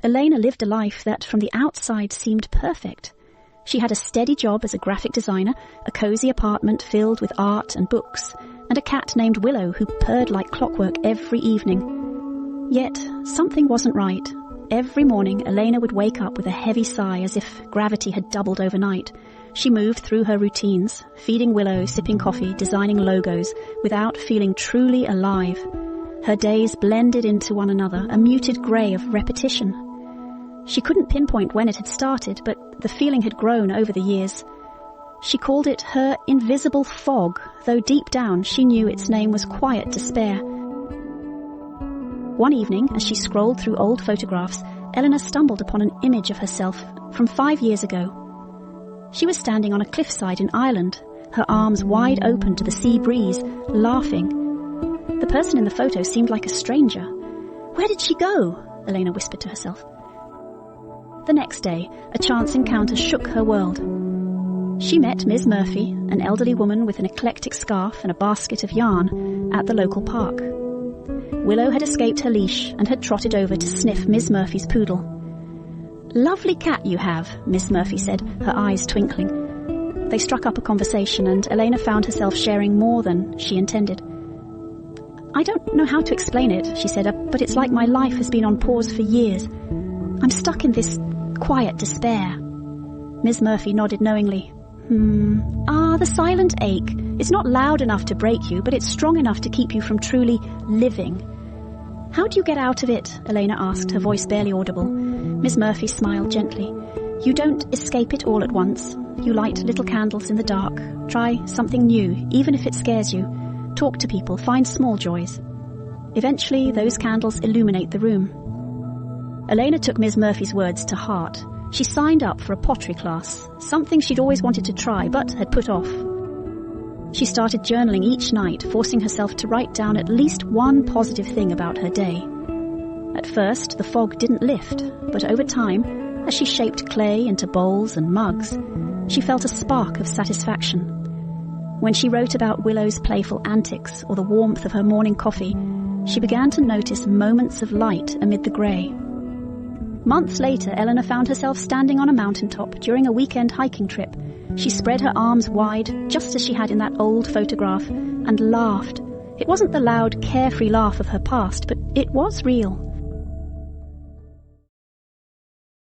Elena lived a life that from the outside seemed perfect. She had a steady job as a graphic designer, a cosy apartment filled with art and books, and a cat named Willow who purred like clockwork every evening. Yet something wasn't right. Every morning, Elena would wake up with a heavy sigh as if gravity had doubled overnight. She moved through her routines, feeding Willow, sipping coffee, designing logos, without feeling truly alive. Her days blended into one another, a muted grey of repetition. She couldn't pinpoint when it had started, but the feeling had grown over the years. She called it her invisible fog, though deep down she knew its name was quiet despair. One evening, as she scrolled through old photographs, Elena stumbled upon an image of herself from 5 years ago. She was standing on a cliffside in Ireland, her arms wide open to the sea breeze, laughing. The person in the photo seemed like a stranger. "Where did she go?" Elena whispered to herself. The next day, a chance encounter shook her world. She met Ms. Murphy, an elderly woman with an eclectic scarf and a basket of yarn, at the local park. Willow had escaped her leash and had trotted over to sniff Ms. Murphy's poodle. "Lovely cat you have," Miss Murphy said, her eyes twinkling. They struck up a conversation and Elena found herself sharing more than she intended. "I don't know how to explain it," she said, "but it's like my life has been on pause for years. I'm stuck in this quiet despair." Ms. Murphy nodded knowingly. The silent ache. It's not loud enough to break you, but it's strong enough to keep you from truly living." "How do you get out of it?" Elena asked, her voice barely audible. Ms. Murphy smiled gently. "You don't escape it all at once. You light little candles in the dark. Try something new, even if it scares you. Talk to people, find small joys. Eventually, those candles illuminate the room." Elena took Ms. Murphy's words to heart. She signed up for a pottery class, something she'd always wanted to try but had put off. She started journaling each night, forcing herself to write down at least one positive thing about her day. At first, the fog didn't lift, but over time, as she shaped clay into bowls and mugs, she felt a spark of satisfaction. When she wrote about Willow's playful antics or the warmth of her morning coffee, she began to notice moments of light amid the grey. Months later, Elena found herself standing on a mountaintop during a weekend hiking trip. She spread her arms wide, just as she had in that old photograph, and laughed. It wasn't the loud, carefree laugh of her past, but it was real.